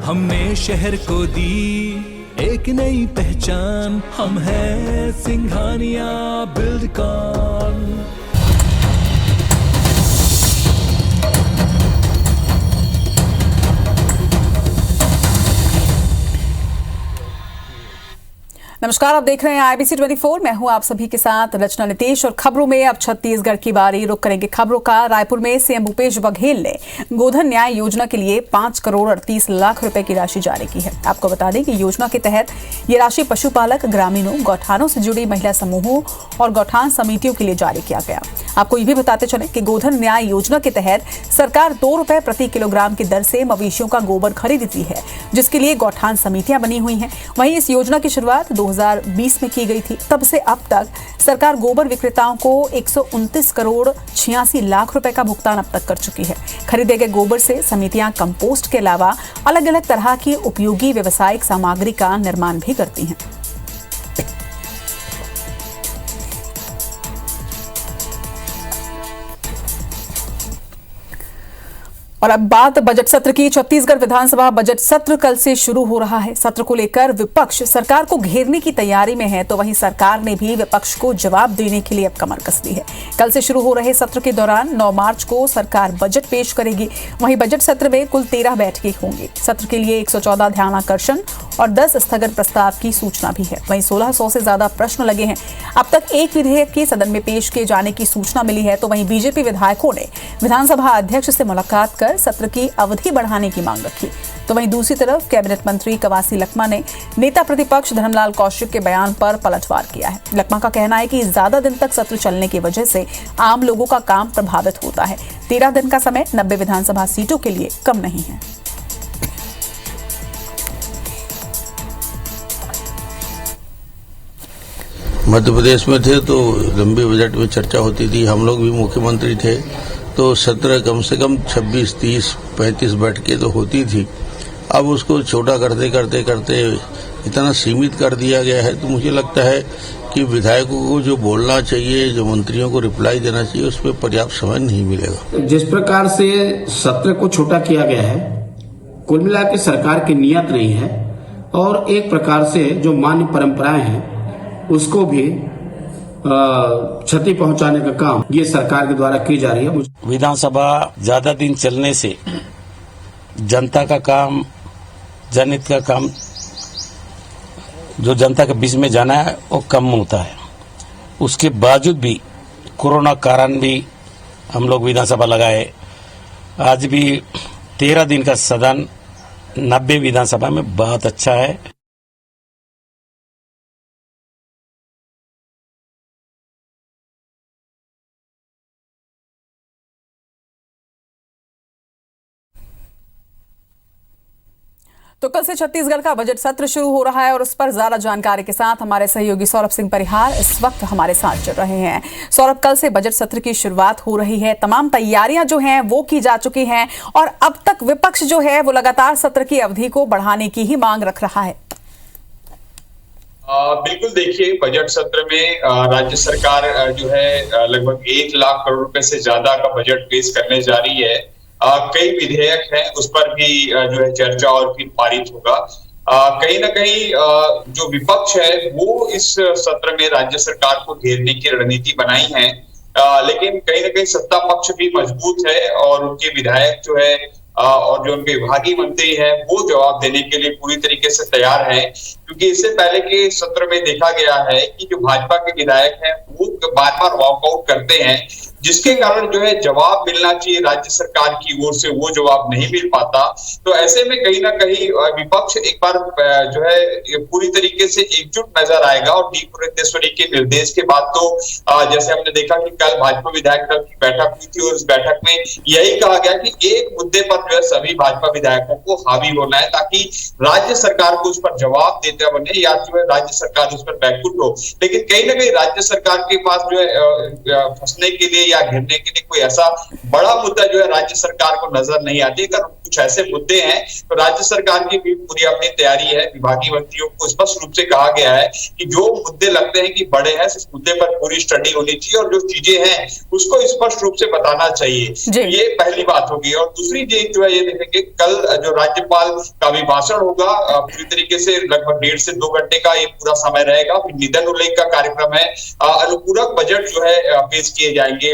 हमने शहर को दी एक नई पहचान, हम हैं सिंघानिया बिल्डकॉन। नमस्कार, आप देख रहे हैं IBC 24। मैं हूं आप सभी के साथ रचना नितेश और खबरों में अब छत्तीसगढ़ की बारी। रुक करेंगे खबरों का। रायपुर में सीएम भूपेश बघेल ने गोधन न्याय योजना के लिए 5 करोड़ 38 लाख रुपए की राशि जारी की है। आपको बता दें कि योजना के तहत ये राशि पशुपालक, ग्रामीणों, गौठानों से जुड़ी महिला समूहों और गौठान समितियों के लिए जारी किया गया। आपको ये भी बताते चले कि गोधन न्याय योजना के तहत सरकार 2 रुपए प्रति किलोग्राम की दर से मवेशियों का गोबर खरीदती है, जिसके लिए गौठान समितियां बनी हुई हैं। वहीं इस योजना की शुरुआत 2020 में की गई थी। तब से अब तक सरकार गोबर विक्रेताओं को 129 करोड़ 86 लाख रुपए का भुगतान अब तक कर चुकी है। खरीदे गए गोबर से समितियां कंपोस्ट के अलावा अलग अलग तरह की उपयोगी व्यावसायिक सामग्री का निर्माण भी करती हैं। और अब बात बजट सत्र की। छत्तीसगढ़ विधानसभा बजट सत्र कल से शुरू हो रहा है। सत्र को लेकर विपक्ष सरकार को घेरने की तैयारी में है, तो वहीं सरकार ने भी विपक्ष को जवाब देने के लिए अब कमर कस दी है। कल से शुरू हो रहे सत्र के दौरान 9 मार्च को सरकार बजट पेश करेगी। वहीं बजट सत्र में कुल 13 बैठकें होंगी। सत्र के लिए 114 ध्यानाकर्षण और 10 स्थगन प्रस्ताव की सूचना भी है। वहीं 1600 से ज्यादा प्रश्न लगे हैं। अब तक एक विधेयक के सदन में पेश किए जाने की सूचना मिली है। तो वहीं बीजेपी विधायकों ने विधानसभा अध्यक्ष से मुलाकात कर सत्र की अवधि बढ़ाने की मांग रखी। तो वहीं दूसरी तरफ कैबिनेट मंत्री कवासी लखमा ने नेता प्रतिपक्ष धर्मलाल कौशिक के बयान पर पलटवार किया है। लखमा का कहना है कि ज्यादा दिन तक सत्र चलने की वजह से आम लोगों का काम प्रभावित होता है। 13 दिन का समय 90 विधानसभा सीटों के लिए कम नहीं है। मध्य प्रदेश में थे तो लंबी बजट में चर्चा होती थी। हम लोग भी मुख्यमंत्री थे तो सत्र कम से कम 26, 30, 35 बैठकें तो होती थी। अब उसको छोटा करते करते करते इतना सीमित कर दिया गया है, तो मुझे लगता है कि विधायकों को जो बोलना चाहिए, जो मंत्रियों को रिप्लाई देना चाहिए, उस पर पर्याप्त समय नहीं मिलेगा। जिस प्रकार से सत्र को छोटा किया गया है, कुल मिला के सरकार की नीयत नहीं है और एक प्रकार से जो मान्य परंपराएं हैं उसको भी क्षति पहुंचाने का काम ये सरकार के द्वारा की जा रही है। विधानसभा ज्यादा दिन चलने से जनता का काम, जनहित का काम, जो जनता के बीच में जाना है वो कम होता है। उसके बावजूद भी कोरोना कारण भी हम लोग विधानसभा लगाए। आज भी 13 दिन का सदन 90 विधानसभा में बहुत अच्छा है। तो कल से छत्तीसगढ़ का बजट सत्र शुरू हो रहा है और उस पर ज्यादा जानकारी के साथ हमारे सहयोगी सौरभ सिंह परिहार इस वक्त हमारे साथ जुड़ रहे हैं। सौरभ, कल से बजट सत्र की शुरुआत हो रही है, तमाम तैयारियां जो हैं वो की जा चुकी हैं और अब तक विपक्ष जो है वो लगातार सत्र की अवधि को बढ़ाने की ही मांग रख रहा है। बिल्कुल, देखिए, बजट सत्र में राज्य सरकार जो है लगभग 1 लाख करोड़ रुपए से ज्यादा का बजट पेश करने जा रही है। कई विधेयक हैं, उस पर भी जो है चर्चा और फिर पारित होगा। कहीं ना कहीं जो विपक्ष है वो इस सत्र में राज्य सरकार को घेरने की रणनीति बनाई है, लेकिन कहीं ना कहीं सत्ता पक्ष भी मजबूत है और उनके विधायक जो है और जो उनके विभागीय मंत्री हैं वो जवाब देने के लिए पूरी तरीके से तैयार हैं, क्योंकि इससे पहले के सत्र में देखा गया है कि जो भाजपा के विधायक हैं वो बार बार वॉकआउट करते हैं, जिसके कारण जो है जवाब मिलना चाहिए राज्य सरकार की ओर से, वो जवाब नहीं मिल पाता। तो ऐसे में कहीं ना कहीं विपक्ष एक बार जो है पूरी तरीके से एकजुट नजर आएगा और डी पुरंदेश्वरी के निर्देश के बाद तो जैसे हमने देखा कि कल भाजपा विधायक दल की बैठक हुई थी और उस बैठक में यही कहा गया कि एक मुद्दे पर जो है सभी भाजपा विधायकों को हावी होना है ताकि राज्य सरकार को उस पर जवाब देते बने या जो है राज्य सरकार उस पर बैकफुट हो। लेकिन कहीं ना कहीं राज्य सरकार के पास जो है फंसने के लिए या घिरने के लिए कोई ऐसा बड़ा मुद्दा जो है राज्य सरकार को नजर नहीं आती। अगर कुछ ऐसे मुद्दे हैं तो राज्य सरकार की भी पूरी अपनी तैयारी है। विभागीय मंत्रियों को स्पष्ट रूप से कहा गया है कि जो मुद्दे लगते हैं कि बड़े हैं उस मुद्दे पर पूरी स्टडी होनी चाहिए और जो चीजें हैं उसको स्पष्ट रूप से बताना चाहिए। ये पहली बात होगी। और दूसरी चीज जो है ये देखेंगे कल जो राज्यपाल का अभिभाषण होगा पूरी तरीके से लगभग 1.5 से 2 घंटे का ये पूरा समय रहेगा। फिर निधन उल्लेख का कार्यक्रम है, अनुपूरक बजट जो है पेश किए जाएंगे।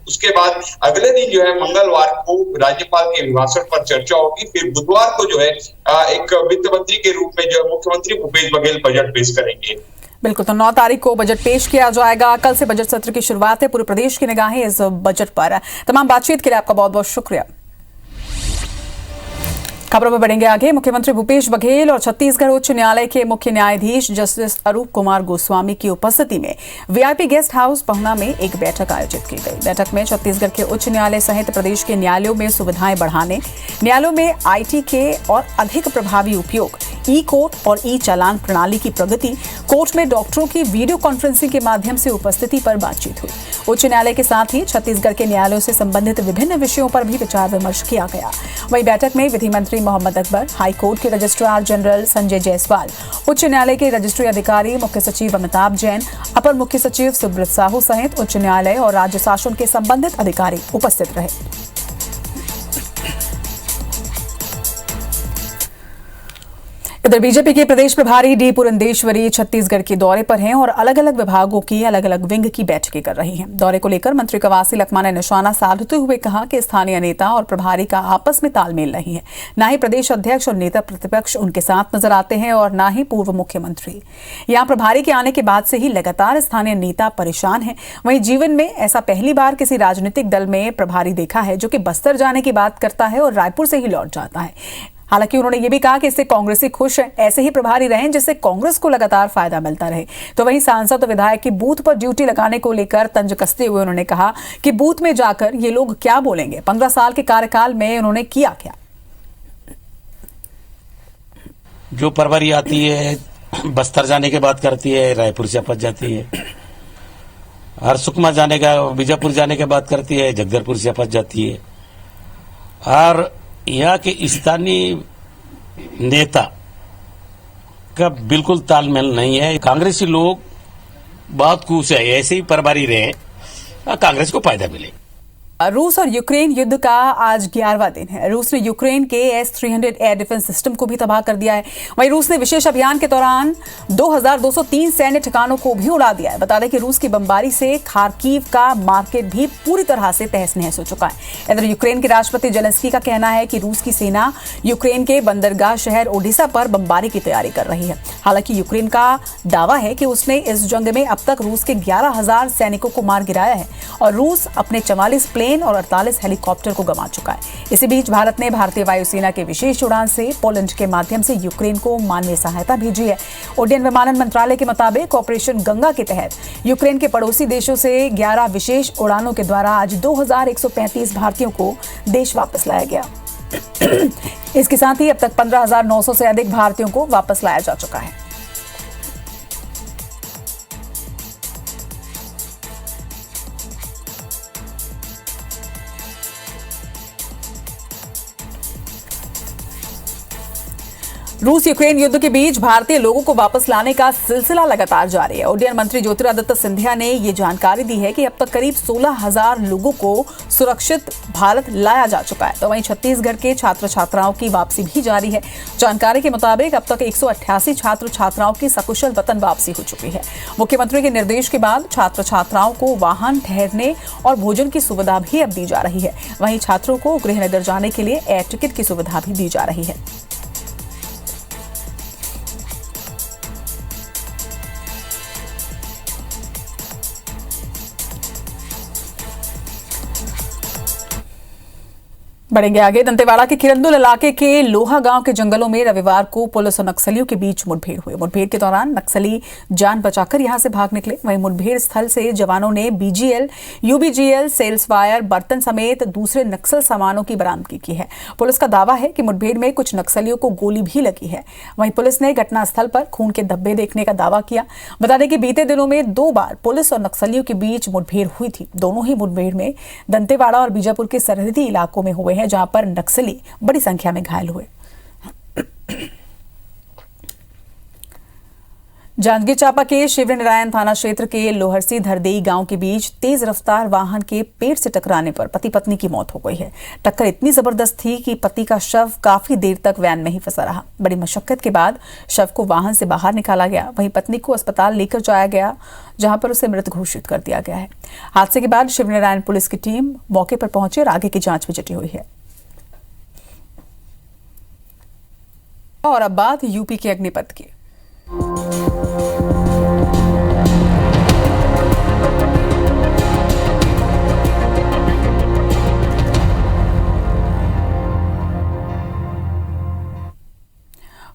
उसके बाद अगले दिन जो है मंगलवार को राज्यपाल के अभिभाषण पर चर्चा होगी। फिर बुधवार को जो है एक वित्त मंत्री के रूप में जो है मुख्यमंत्री भूपेश बघेल बजट पेश करेंगे। बिल्कुल, तो 9 तारीख को बजट पेश किया जाएगा। कल से बजट सत्र की शुरुआत है। पूरे प्रदेश की निगाहें इस बजट पर। तमाम बातचीत के लिए आपका बहुत बहुत शुक्रिया। खबरों में बढ़ेंगे आगे। मुख्यमंत्री भूपेश बघेल और छत्तीसगढ़ उच्च न्यायालय के मुख्य न्यायाधीश जस्टिस अरूप कुमार गोस्वामी की उपस्थिति में वीआईपी गेस्ट हाउस पहुना में एक बैठक आयोजित की गई। बैठक में छत्तीसगढ़ के उच्च न्यायालय सहित प्रदेश के न्यायालयों में सुविधाएं बढ़ाने, न्यायालयों में आईटी के और अधिक प्रभावी उपयोग, ई कोर्ट और ई चालान प्रणाली की प्रगति, कोर्ट में डॉक्टरों की वीडियो कॉन्फ्रेंसिंग के माध्यम से उपस्थिति पर बातचीत हुई। उच्च न्यायालय के साथ ही छत्तीसगढ़ के न्यायालयों से संबंधित विभिन्न विषयों पर भी विचार विमर्श किया गया। वहीं बैठक में विधि मंत्री मोहम्मद अकबर, हाई कोर्ट के रजिस्ट्रार जनरल संजय जायसवाल, उच्च न्यायालय के रजिस्ट्री अधिकारी मुख्य सचिव अमिताभ जैन, अपर मुख्य सचिव सुब्रत साहू सहित उच्च न्यायालय और राज्य शासन के संबंधित अधिकारी उपस्थित रहे। इधर बीजेपी के प्रदेश प्रभारी डी पुरंदेश्वरी छत्तीसगढ़ के दौरे पर हैं और अलग अलग विभागों की अलग अलग विंग की बैठकें कर रही हैं। दौरे को लेकर मंत्री कवासी लखमा ने निशाना साधते हुए कहा कि स्थानीय नेता और प्रभारी का आपस में तालमेल नहीं है। न ही प्रदेश अध्यक्ष और नेता प्रतिपक्ष उनके साथ नजर आते हैं और न ही पूर्व मुख्यमंत्री। यहां प्रभारी के आने के बाद से ही लगातार स्थानीय नेता परेशान हैं। वहीं जीवन में ऐसा पहली बार किसी राजनीतिक दल में प्रभारी देखा है जो कि बस्तर जाने की बात करता है और रायपुर से ही लौट जाता है। हालांकि उन्होंने ये भी कहा कि इससे कांग्रेसी खुश है, ऐसे ही प्रभारी रहें जिससे कांग्रेस को लगातार फायदा मिलता रहे। तो वहीं सांसद और विधायक की बूथ पर ड्यूटी लगाने को लेकर तंज कसते हुए उन्होंने कहा कि बूथ में जाकर ये लोग क्या बोलेंगे, 15 साल के कार्यकाल में उन्होंने किया क्या। जो प्रभारी आती है बस्तर जाने की बात करती है, रायपुर से अपच जाती है, और सुकमा जाने का, बीजापुर जाने की बात करती है, जगदलपुर से अपच जाती है। और यहाँ के स्थानीय नेता का बिल्कुल तालमेल नहीं है। कांग्रेसी लोग बहुत खुश है, ऐसे ही प्रभारी रहे, कांग्रेस को फायदा मिले। रूस और यूक्रेन युद्ध का आज 11वां दिन है। रूस ने यूक्रेन के S-300 एयर डिफेंस सिस्टम को भी तबाह कर दिया है। वहीं रूस ने विशेष अभियान के दौरान 2203 सैन्य ठिकानों को भी उड़ा दिया है। बता दें कि रूस की बमबारी से खार्किव का मार्केट भी पूरी तरह से तहस नहस हो चुका है। इधर यूक्रेन के राष्ट्रपति जेलेंस्की का कहना है कि रूस की सेना यूक्रेन के बंदरगाह शहर ओडेसा पर बमबारी की तैयारी कर रही है। हालांकि यूक्रेन का दावा है कि उसने इस जंग में अब तक रूस के 11,000 सैनिकों को मार गिराया है और रूस अपने 44 प्लेन और 48 हेलीकॉप्टर को गंवा चुका है। इसी बीच भारत ने भारतीय वायुसेना के विशेष उड़ान से पोलैंड के माध्यम से यूक्रेन को मानवीय सहायता भेजी है। उड्डयन विमानन मंत्रालय के मुताबिक ऑपरेशन गंगा के तहत यूक्रेन के पड़ोसी देशों से 11 विशेष उड़ानों के द्वारा आज 2135 भारतीयों को देश वापस लाया गया। इसके साथ ही अब तक 15,900 से अधिक भारतीयों को वापस लाया जा चुका है। रूस यूक्रेन युद्ध के बीच भारतीय लोगों को वापस लाने का सिलसिला लगातार जारी है। उड्डयन मंत्री ज्योतिरादित्य सिंधिया ने ये जानकारी दी है कि अब तक करीब 16,000 लोगों को सुरक्षित भारत लाया जा चुका है। तो वहीं छत्तीसगढ़ के छात्र छात्राओं की वापसी भी जारी है। जानकारी के मुताबिक अब तक 188 छात्र छात्राओं की सकुशल वतन वापसी हो चुकी है। मुख्यमंत्री के निर्देश के बाद छात्र छात्राओं को वाहन, ठहरने और भोजन की सुविधा भी अब दी जा रही है। वहीं छात्रों को गृहनगर जाने के लिए एयर टिकट की सुविधा भी दी जा रही है। बढ़ेंगे आगे। दंतेवाड़ा के किरंदुल इलाके के लोहा गांव के जंगलों में रविवार को पुलिस और नक्सलियों के बीच मुठभेड़ हुई। मुठभेड़ के दौरान नक्सली जान बचाकर यहां से भाग निकले। वहीं मुठभेड़ स्थल से जवानों ने BGL, UBGL, सेल्स वायर, बर्तन समेत दूसरे नक्सल सामानों की बरामदगी की है। पुलिस का दावा है कि मुठभेड़ में कुछ नक्सलियों को गोली भी लगी है। वहीं पुलिस ने घटनास्थल पर खून के धब्बे देखने का दावा किया। बता दें कि बीते दिनों में 2 बार पुलिस और नक्सलियों के बीच मुठभेड़ हुई थी। दोनों ही मुठभेड़ में दंतेवाड़ा और बीजापुर के सरहदी इलाकों में हुए हैं, जहां पर नक्सली बड़ी संख्या में घायल हुए। जांजगीर चांपा के शिवरी नारायण थाना क्षेत्र के लोहरसी धरदेई गांव के बीच तेज रफ्तार वाहन के पेड़ से टकराने पर पति पत्नी की मौत हो गई है। टक्कर इतनी जबरदस्त थी कि पति का शव काफी देर तक वैन में ही फंसा रहा। बड़ी मशक्कत के बाद शव को वाहन से बाहर निकाला गया। वहीं पत्नी को अस्पताल लेकर जाया गया, जहां पर उसे मृत घोषित कर दिया गया है। हादसे के बाद शिवरी नारायण पुलिस की टीम मौके पर पहुंची और आगे की जांच में जुटी हुई है। और अब बात यूपी के अग्निपथ की।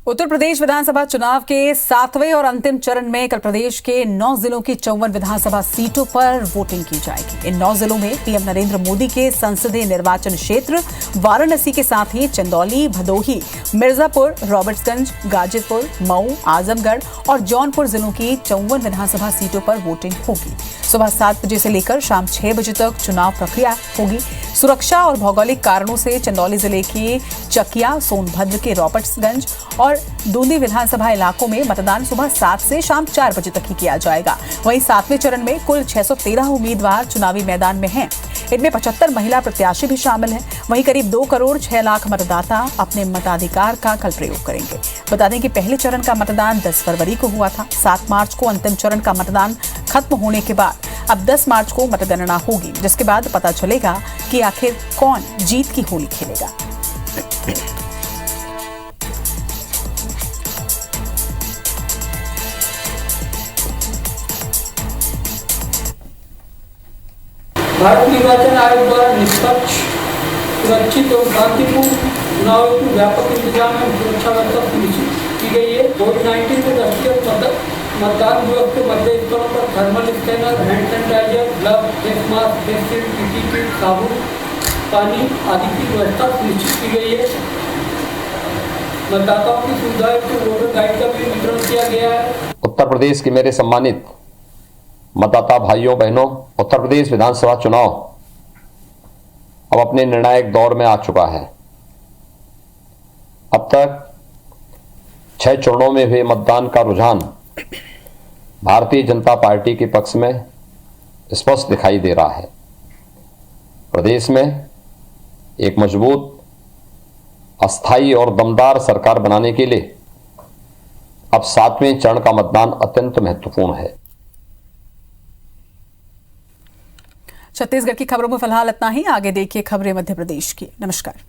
उत्तर प्रदेश विधानसभा चुनाव के 7वें और अंतिम चरण में कल प्रदेश के 9 जिलों की 54 विधानसभा सीटों पर वोटिंग की जाएगी। इन 9 जिलों में पीएम नरेंद्र मोदी के संसदीय निर्वाचन क्षेत्र वाराणसी के साथ ही चंदौली, भदोही, मिर्जापुर, रॉबर्ट्सगंज, गाजीपुर, मऊ, आजमगढ़ और जौनपुर जिलों की 54 विधानसभा सीटों पर वोटिंग होगी। सुबह 7 बजे से लेकर शाम 6 बजे तक चुनाव प्रक्रिया होगी। सुरक्षा और भौगोलिक कारणों से चंदौली जिले की चकिया, सोनभद्र के रॉबर्ट्सगंज और दूंदी विधानसभा इलाकों में मतदान सुबह 7 से शाम 4 बजे तक ही किया जाएगा। वहीं 7वें चरण में कुल 613 उम्मीदवार चुनावी मैदान में हैं। इनमें 75 महिला प्रत्याशी भी शामिल हैं। वहीं करीब 2 करोड़ 6 लाख मतदाता अपने मताधिकार का कल प्रयोग करेंगे। बता दें कि पहले चरण का मतदान 10 फरवरी को हुआ था। 7 मार्च को अंतिम चरण का मतदान खत्म होने के बाद अब 10 मार्च को मतगणना होगी, जिसके बाद पता चलेगा कि आखिर कौन जीत की होली खेलेगा। भारत निर्वाचन आयोग द्वारा निष्पक्ष, सुरक्षित और शांतिपूर्ण चुनाव हेतु व्यापक इंतजाम एवं सुरक्षा व्यवस्था सुनिश्चित की गई है। कोविड-19 के दृष्टिगत मतदान दिवस के मध्य स्थलों पर thermal scanner, hand sanitizer, glove, face mask, face shield, PP kit, साबुन, पानी आदि की व्यवस्था सुनिश्चित की गई है। मतदाताओं की सुविधा हेतु वोटर गाइड का भी वितरण किया गया है। उत्तर प्रदेश के मेरे सम्मानित मतदाता भाइयों बहनों, उत्तर प्रदेश विधानसभा चुनाव अब अपने निर्णायक दौर में आ चुका है। अब तक 6 चरणों में हुए मतदान का रुझान भारतीय जनता पार्टी के पक्ष में स्पष्ट दिखाई दे रहा है। प्रदेश में एक मजबूत, अस्थायी और दमदार सरकार बनाने के लिए अब 7वें चरण का मतदान अत्यंत महत्वपूर्ण है। छत्तीसगढ़ की खबरों में फिलहाल इतना ही। आगे देखिए खबरें मध्य प्रदेश की। नमस्कार।